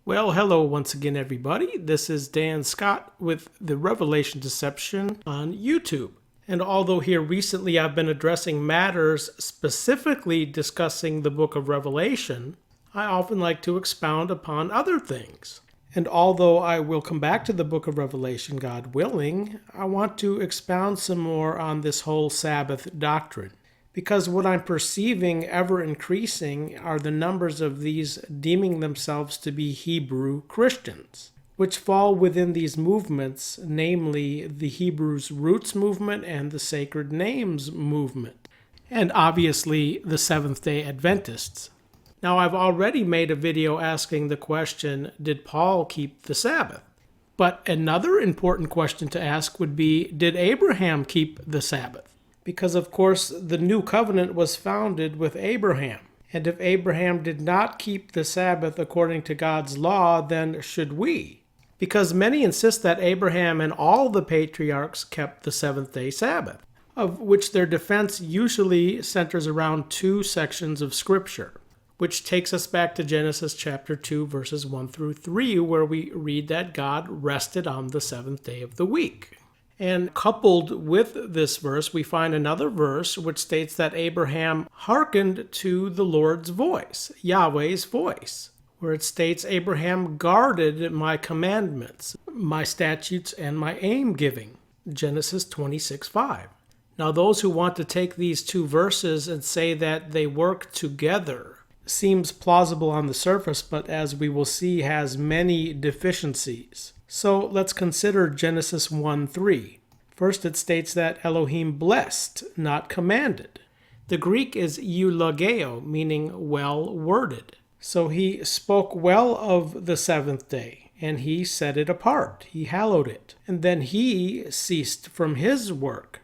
Well, hello once again, everybody. This is Dan Scott with the Revelation Deception on YouTube. And although here recently I've been addressing matters specifically discussing the book of Revelation, I often like to expound upon other things. And although I will come back to the book of Revelation, God willing, I want to expound some more on this whole Sabbath doctrine. Because what I'm perceiving ever increasing are the numbers of these deeming themselves to be Hebrew Christians, which fall within these movements, namely the Hebrews Roots movement and the Sacred Names movement, and obviously the Seventh-day Adventists. Now, I've already made a video asking the question, did Paul keep the Sabbath? But another important question to ask would be, did Abraham keep the Sabbath? Because, of course, the new covenant was founded with Abraham. And if Abraham did not keep the Sabbath according to God's law, then should we? Because many insist that Abraham and all the patriarchs kept the seventh-day Sabbath, of which their defense usually centers around two sections of Scripture, which takes us back to Genesis chapter 2, verses 1 through 3, where we read that God rested on the seventh day of the week. And coupled with this verse, we find another verse which states that Abraham hearkened to the Lord's voice, Yahweh's voice, where it states, Abraham guarded my commandments, my statutes, and my aim giving, Gn2.6 and Gn26.5. Now, those who want to take these two verses and say that they work together seems plausible on the surface, but as we will see, has many deficiencies. So let's consider Genesis 1:3. First, it states that Elohim blessed, not commanded. The Greek is eulogeo, meaning well-worded. So he spoke well of the seventh day, and he set it apart. He hallowed it. And then he ceased from his work.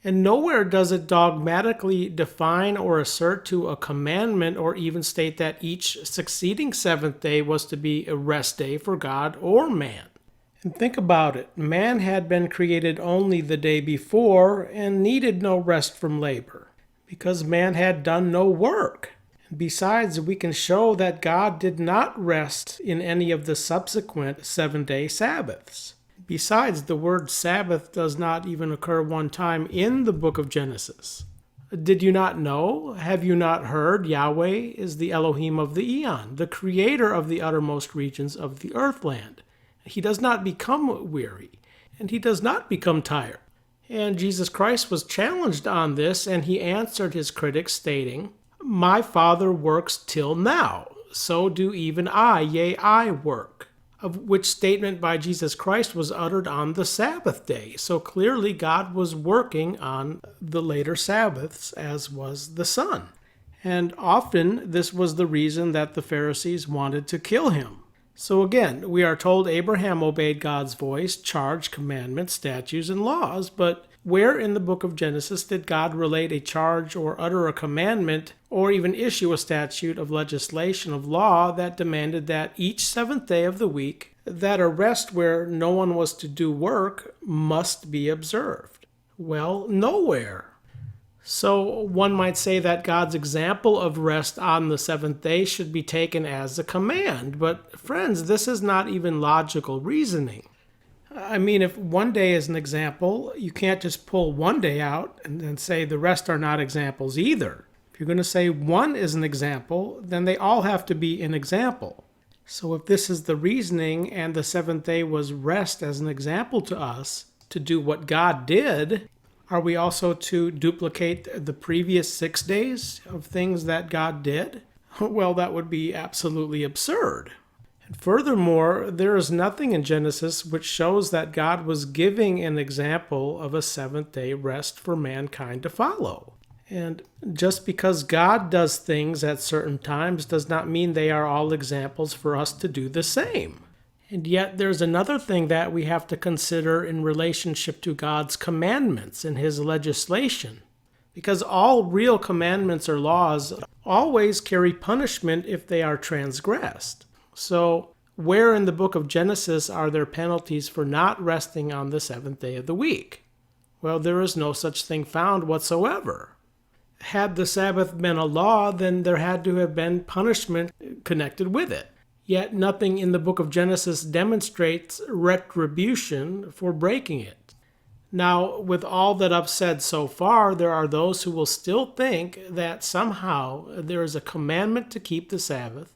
And nowhere does it dogmatically define or assert to a commandment or even state that each succeeding seventh day was to be a rest day for God or man. And think about it. Man had been created only the day before and needed no rest from labor because man had done no work. And besides, we can show that God did not rest in any of the subsequent 7-day Sabbaths. Besides, the word Sabbath does not even occur one time in the book of Genesis. Did you not know? Have you not heard? Yahweh is the Elohim of the Eon, the creator of the uttermost regions of the earthland. He does not become weary, and he does not become tired. And Jesus Christ was challenged on this, and he answered his critics, stating, My Father works till now, so do even I, yea, I work. Of which statement by Jesus Christ was uttered on the Sabbath day. So clearly God was working on the later Sabbaths, as was the Son. And often this was the reason that the Pharisees wanted to kill him. So again, we are told Abraham obeyed God's voice, charge, commandments, statutes, and laws, but where in the book of Genesis did God relate a charge or utter a commandment or even issue a statute of legislation of law that demanded that each seventh day of the week, that a rest where no one was to do work must be observed? Well, nowhere. So one might say that God's example of rest on the seventh day should be taken as a command. But friends, this is not even logical reasoning. I mean, if one day is an example, you can't just pull one day out and then say the rest are not examples either. If you're going to say one is an example, then they all have to be an example. So if this is the reasoning and the seventh day was rest as an example to us to do what God did, are we also to duplicate the previous 6 days of things that God did? Well, that would be absolutely absurd. And furthermore, there is nothing in Genesis which shows that God was giving an example of a seventh-day rest for mankind to follow. And just because God does things at certain times does not mean they are all examples for us to do the same. And yet there's another thing that we have to consider in relationship to God's commandments and his legislation. Because all real commandments or laws always carry punishment if they are transgressed. So where in the book of Genesis are there penalties for not resting on the seventh day of the week? Well, there is no such thing found whatsoever. Had the Sabbath been a law, then there had to have been punishment connected with it. Yet nothing in the book of Genesis demonstrates retribution for breaking it. Now, with all that I've said so far, there are those who will still think that somehow there is a commandment to keep the Sabbath,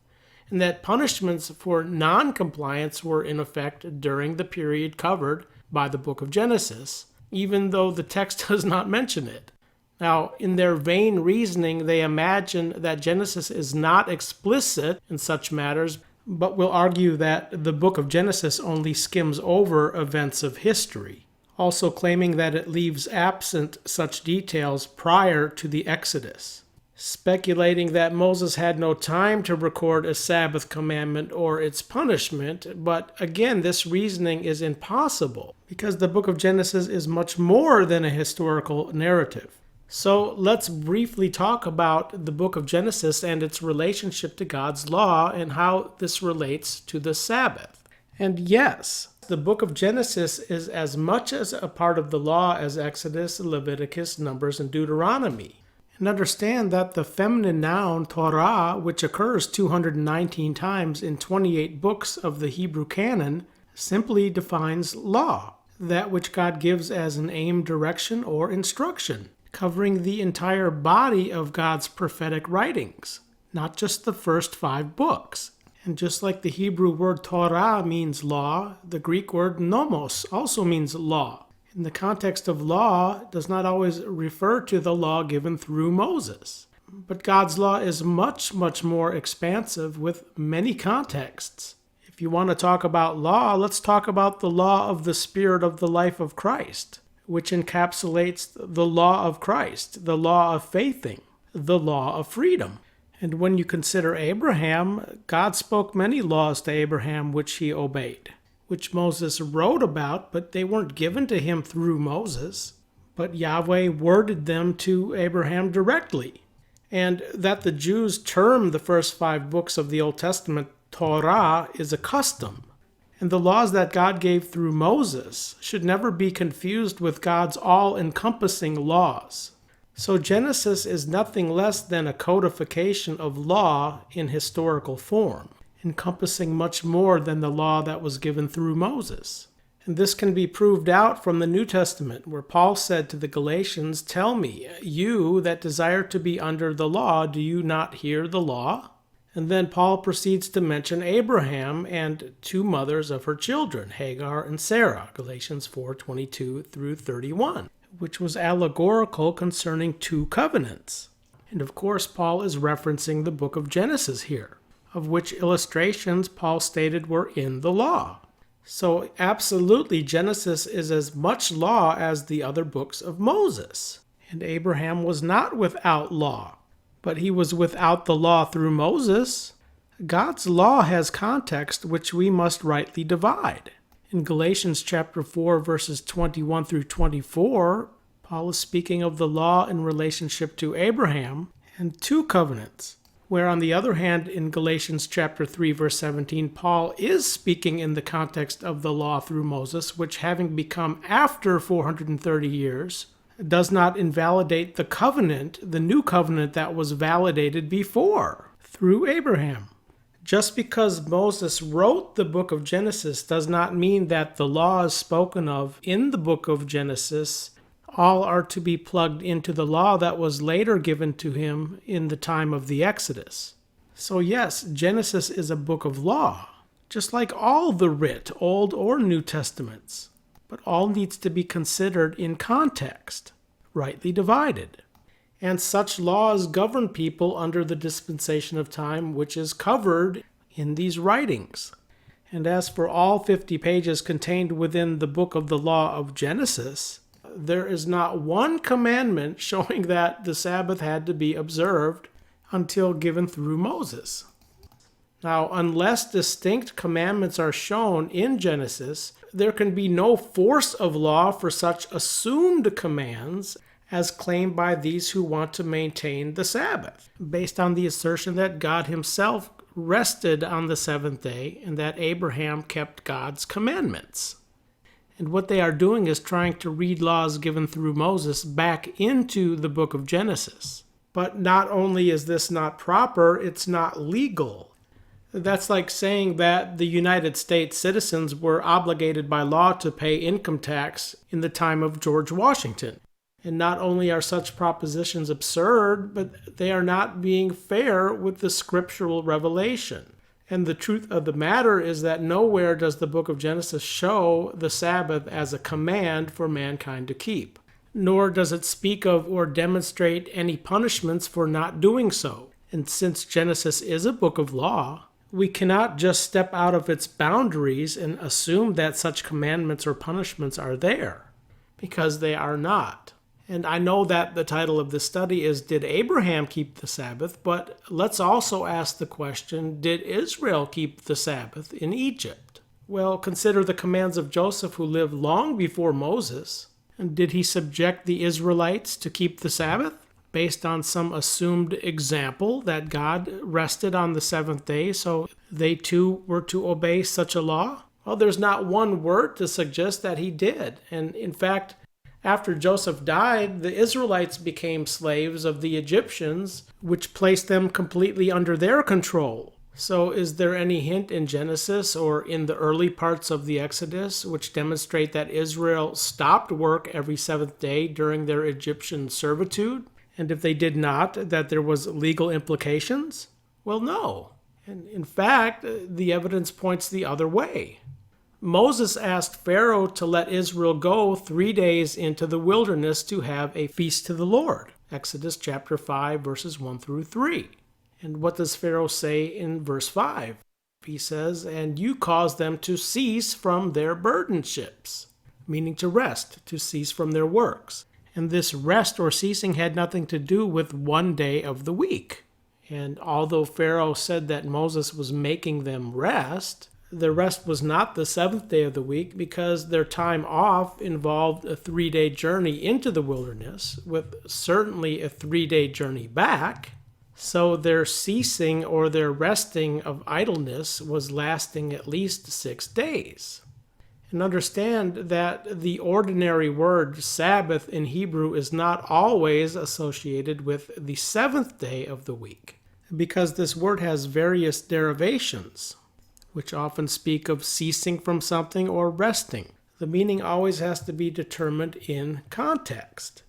and that punishments for non-compliance were in effect during the period covered by the book of Genesis, even though the text does not mention it. Now, in their vain reasoning, they imagine that Genesis is not explicit in such matters, but will argue that the book of Genesis only skims over events of history, also claiming that it leaves absent such details prior to the Exodus, speculating that Moses had no time to record a Sabbath commandment or its punishment. But again, this reasoning is impossible because the book of Genesis is much more than a historical narrative. So let's briefly talk about the book of Genesis and its relationship to God's law and how this relates to the Sabbath. And yes, the book of Genesis is as much as a part of the law as Exodus, Leviticus, Numbers, and Deuteronomy. And understand that the feminine noun Towrah, which occurs 219 times in 28 books of the Hebrew canon, simply defines law, that which God gives as an aim, direction, or instruction, covering the entire body of God's prophetic writings, not just the first 5 books. And just like the Hebrew word Torah means law, the Greek word nomos also means law. In the context of law, it does not always refer to the law given through Moses. But God's law is much, much more expansive with many contexts. If you want to talk about law, let's talk about the law of the Spirit of the life of Christ, which encapsulates the law of Christ, the law of faithing, the law of freedom. And when you consider Abraham, God spoke many laws to Abraham which he obeyed, which Moses wrote about, but they weren't given to him through Moses. But Yahweh worded them to Abraham directly. And that the Jews term the first 5 books of the Old Testament Torah is a custom. And the laws that God gave through Moses should never be confused with God's all-encompassing laws. So Genesis is nothing less than a codification of law in historical form, encompassing much more than the law that was given through Moses. And this can be proved out from the New Testament, where Paul said to the Galatians, "Tell me, you that desire to be under the law, do you not hear the law?" And then Paul proceeds to mention Abraham and 2 mothers of her children, Hagar and Sarah, Galatians 4:22 through 31, which was allegorical concerning 2 covenants. And of course, Paul is referencing the book of Genesis here, of which illustrations Paul stated were in the law. So absolutely, Genesis is as much law as the other books of Moses. And Abraham was not without law, but he was without the law through Moses. God's law has context which we must rightly divide. In Galatians chapter 4, verses 21 through 24, Paul is speaking of the law in relationship to Abraham and 2 covenants, where on the other hand, in Galatians chapter 3, verse 17, Paul is speaking in the context of the law through Moses, which having become after 430 years, does not invalidate the covenant, the new covenant that was validated before, through Abraham. Just because Moses wrote the book of Genesis does not mean that the laws spoken of in the book of Genesis all are to be plugged into the law that was later given to him in the time of the Exodus. So yes, Genesis is a book of law, just like all the writ, Old or New Testaments. But all needs to be considered in context, rightly divided. And such laws govern people under the dispensation of time which is covered in these writings. And as for all 50 pages contained within the book of the law of Genesis, there is not one commandment showing that the Sabbath had to be observed until given through Moses. Now, unless distinct commandments are shown in Genesis, there can be no force of law for such assumed commands as claimed by these who want to maintain the Sabbath, based on the assertion that God himself rested on the 7th day and that Abraham kept God's commandments. And what they are doing is trying to read laws given through Moses back into the book of Genesis. But not only is this not proper, it's not legal. That's like saying that the United States citizens were obligated by law to pay income tax in the time of George Washington. And not only are such propositions absurd, but they are not being fair with the scriptural revelation. And the truth of the matter is that nowhere does the book of Genesis show the Sabbath as a command for mankind to keep. Nor does it speak of or demonstrate any punishments for not doing so. And since Genesis is a book of law, we cannot just step out of its boundaries and assume that such commandments or punishments are there, because they are not. And I know that the title of this study is, Did Abraham keep the Sabbath? But let's also ask the question, did Israel keep the Sabbath in Egypt? Well, consider the commands of Joseph, who lived long before Moses. And did he subject the Israelites to keep the Sabbath based on some assumed example that God rested on the seventh day, so they too were to obey such a law? Well, there's not one word to suggest that he did. And in fact, after Joseph died, the Israelites became slaves of the Egyptians, which placed them completely under their control. So is there any hint in Genesis or in the early parts of the Exodus which demonstrate that Israel stopped work every seventh day during their Egyptian servitude? And if they did not, that there was legal implications? Well, no. And in fact, the evidence points the other way. Moses asked Pharaoh to let Israel go 3 days into the wilderness to have a feast to the Lord. Exodus chapter 5, verses 1 through 3. And what does Pharaoh say in verse 5? He says, "And you caused them to cease from their burden ships," meaning to rest, to cease from their works. And this rest or ceasing had nothing to do with 1 day of the week. And although Pharaoh said that Moses was making them rest, the rest was not the seventh day of the week, because their time off involved a 3-day journey into the wilderness, with certainly a 3-day journey back. So their ceasing or their resting of idleness was lasting at least 6 days. And understand that the ordinary word Sabbath in Hebrew is not always associated with the seventh day of the week, because this word has various derivations, which often speak of ceasing from something or resting. The meaning always has to be determined in context.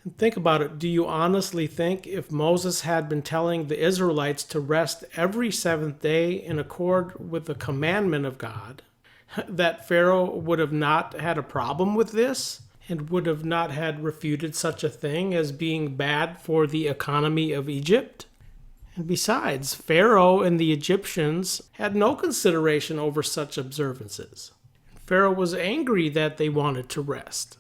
And think about it. Do you honestly think if Moses had been telling the Israelites to rest every seventh day in accord with the commandment of God, that Pharaoh would have not had a problem with this and would have not had refuted such a thing as being bad for the economy of Egypt? And besides, Pharaoh and the Egyptians had no consideration over such observances. Pharaoh was angry that they wanted to rest.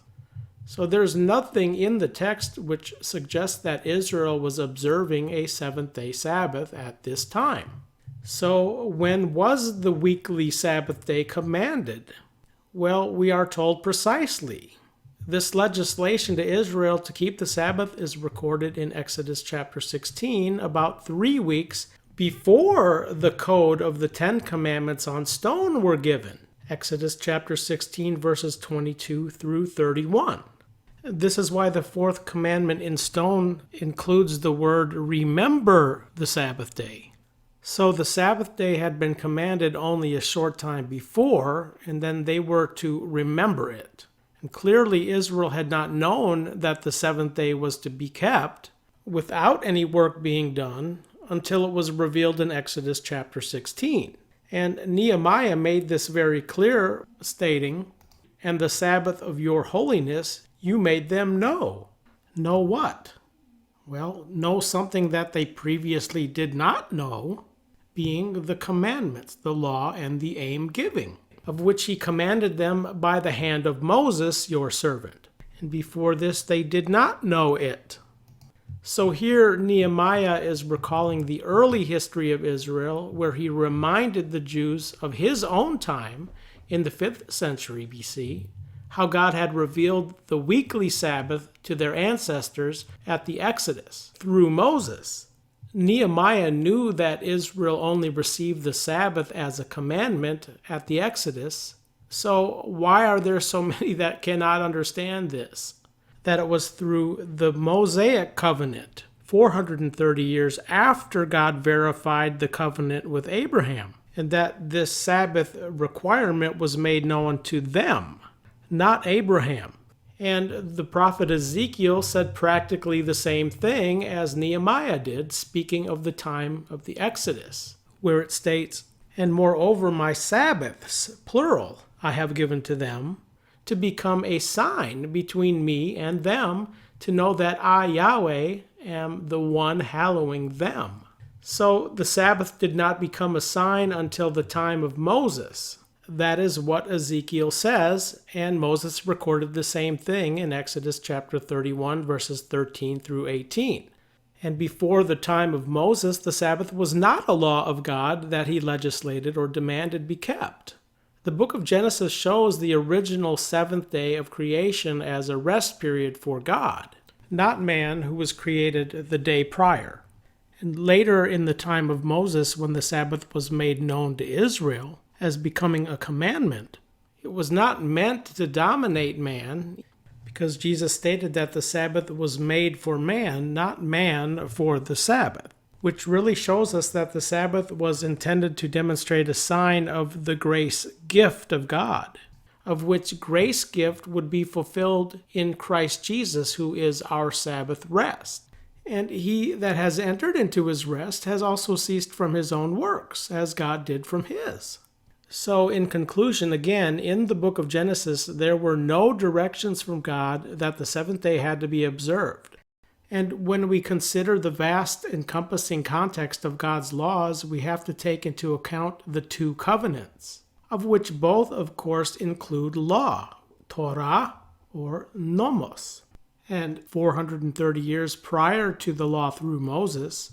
So there's nothing in the text which suggests that Israel was observing a seventh-day Sabbath at this time. So when was the weekly Sabbath day commanded? Well, we are told precisely. This legislation to Israel to keep the Sabbath is recorded in Exodus chapter 16, about 3 weeks before the code of the 10 Commandments on stone were given. Exodus chapter 16, verses 22 through 31. This is why the fourth commandment in stone includes the word remember the Sabbath day. So the Sabbath day had been commanded only a short time before, and then they were to remember it. And clearly Israel had not known that the seventh day was to be kept without any work being done until it was revealed in Exodus chapter 16. And Nehemiah made this very clear, stating, "And the Sabbath of your holiness you made them know." Know what? Well, know something that they previously did not know, being the commandments, the law, and the aim giving, of which he commanded them by the hand of Moses, your servant. And before this they did not know it. So here Nehemiah is recalling the early history of Israel, where he reminded the Jews of his own time in the 5th century BC, how God had revealed the weekly Sabbath to their ancestors at the Exodus through Moses. Nehemiah knew that Israel only received the Sabbath as a commandment at the Exodus. So why are there so many that cannot understand this? That it was through the Mosaic covenant, 430 years after God verified the covenant with Abraham, and that this Sabbath requirement was made known to them, not Abraham. And the prophet Ezekiel said practically the same thing as Nehemiah did, speaking of the time of the Exodus, where it states, "And moreover my Sabbaths, plural, I have given to them, to become a sign between me and them, to know that I, Yahweh, am the one hallowing them." So the Sabbath did not become a sign until the time of Moses. That is what Ezekiel says, and Moses recorded the same thing in Exodus chapter 31, verses 13 through 18. And before the time of Moses, the Sabbath was not a law of God that he legislated or demanded be kept. The book of Genesis shows the original seventh day of creation as a rest period for God, not man who was created the day prior. And later in the time of Moses, when the Sabbath was made known to Israel as becoming a commandment, it was not meant to dominate man, because Jesus stated that the Sabbath was made for man, not man for the Sabbath, which really shows us that the Sabbath was intended to demonstrate a sign of the grace gift of God, of which grace gift would be fulfilled in Christ Jesus, who is our Sabbath rest. And he that has entered into his rest has also ceased from his own works, as God did from his. So in conclusion, again, in the book of Genesis, there were no directions from God that the seventh day had to be observed. And when we consider the vast encompassing context of God's laws, we have to take into account the two covenants, of which both, of course, include law, Towrah or nomos. And 430 years prior to the law through Moses,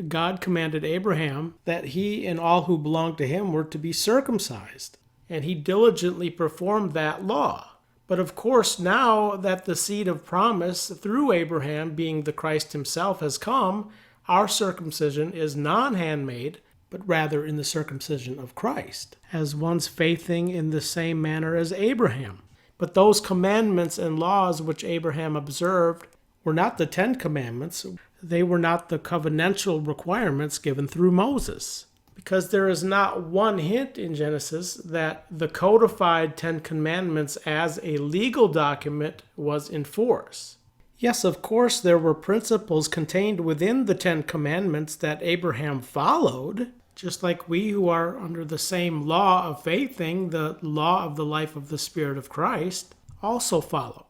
God commanded Abraham that he and all who belonged to him were to be circumcised, and he diligently performed that law. But of course, now that the seed of promise through Abraham, being the Christ himself, has come, our circumcision is non-handmade, but rather in the circumcision of Christ, as one's faithing in the same manner as Abraham. But those commandments and laws which Abraham observed were not the 10 Commandments. They were not the covenantal requirements given through Moses, because there is not one hint in Genesis that the codified 10 Commandments as a legal document was in force. Yes, of course, there were principles contained within the 10 Commandments that Abraham followed, just like we who are under the same law of faithing, the law of the life of the Spirit of Christ, also follow.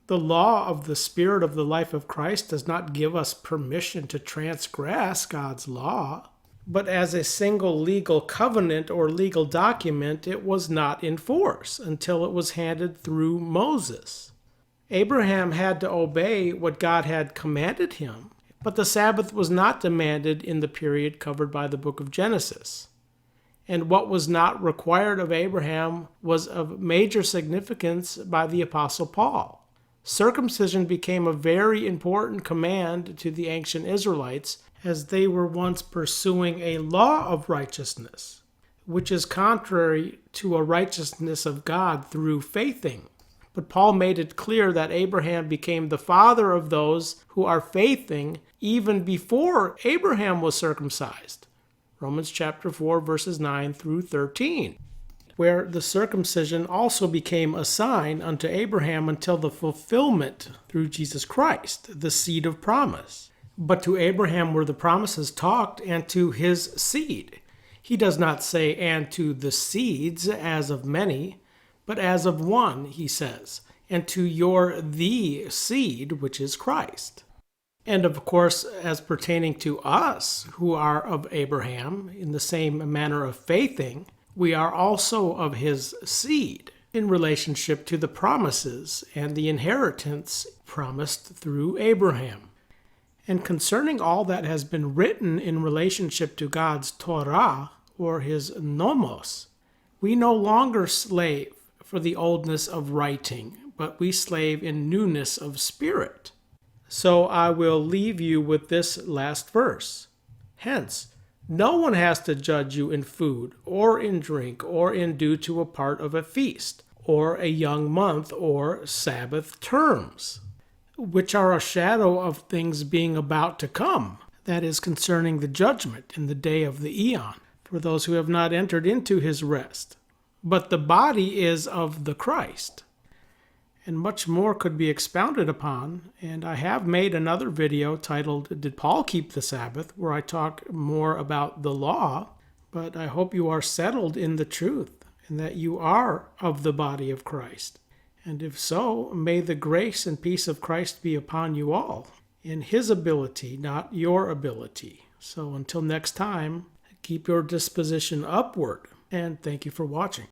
The law of the Spirit of the life of Christ does not give us permission to transgress God's law, but as a single legal covenant or legal document, it was not in force until it was handed through Moses. Abraham had to obey what God had commanded him, but the Sabbath was not demanded in the period covered by the book of Genesis. And what was not required of Abraham was of major significance by the Apostle Paul. Circumcision became a very important command to the ancient Israelites, as they were once pursuing a law of righteousness, which is contrary to a righteousness of God through faithing. But Paul made it clear that Abraham became the father of those who are faithing even before Abraham was circumcised. Romans chapter 4, verses 9 through 13. Where the circumcision also became a sign unto Abraham until the fulfillment through Jesus Christ, the seed of promise. But to Abraham were the promises talked, and to his seed. He does not say, and to the seeds as of many, but as of one, he says, and to the seed, which is Christ. And of course, as pertaining to us who are of Abraham, in the same manner of faithing, we are also of his seed in relationship to the promises and the inheritance promised through Abraham. And concerning all that has been written in relationship to God's Towrah, or his nomos, we no longer slave for the oldness of writing, but we slave in newness of spirit. So I will leave you with this last verse. Hence, no one has to judge you in food, or in drink, or in due to a part of a feast, or a young month, or Sabbath terms. which are a shadow of things being about to come. That is concerning the judgment in the day of the eon, for those who have not entered into his rest. But the body is of the Christ. And much more could be expounded upon, and I have made another video titled, Did Paul Keep the Sabbath?, where I talk more about the law, but I hope you are settled in the truth, and that you are of the body of Christ. And if so, may the grace and peace of Christ be upon you all, in his ability, not your ability. So until next time, keep your disposition upward, and thank you for watching.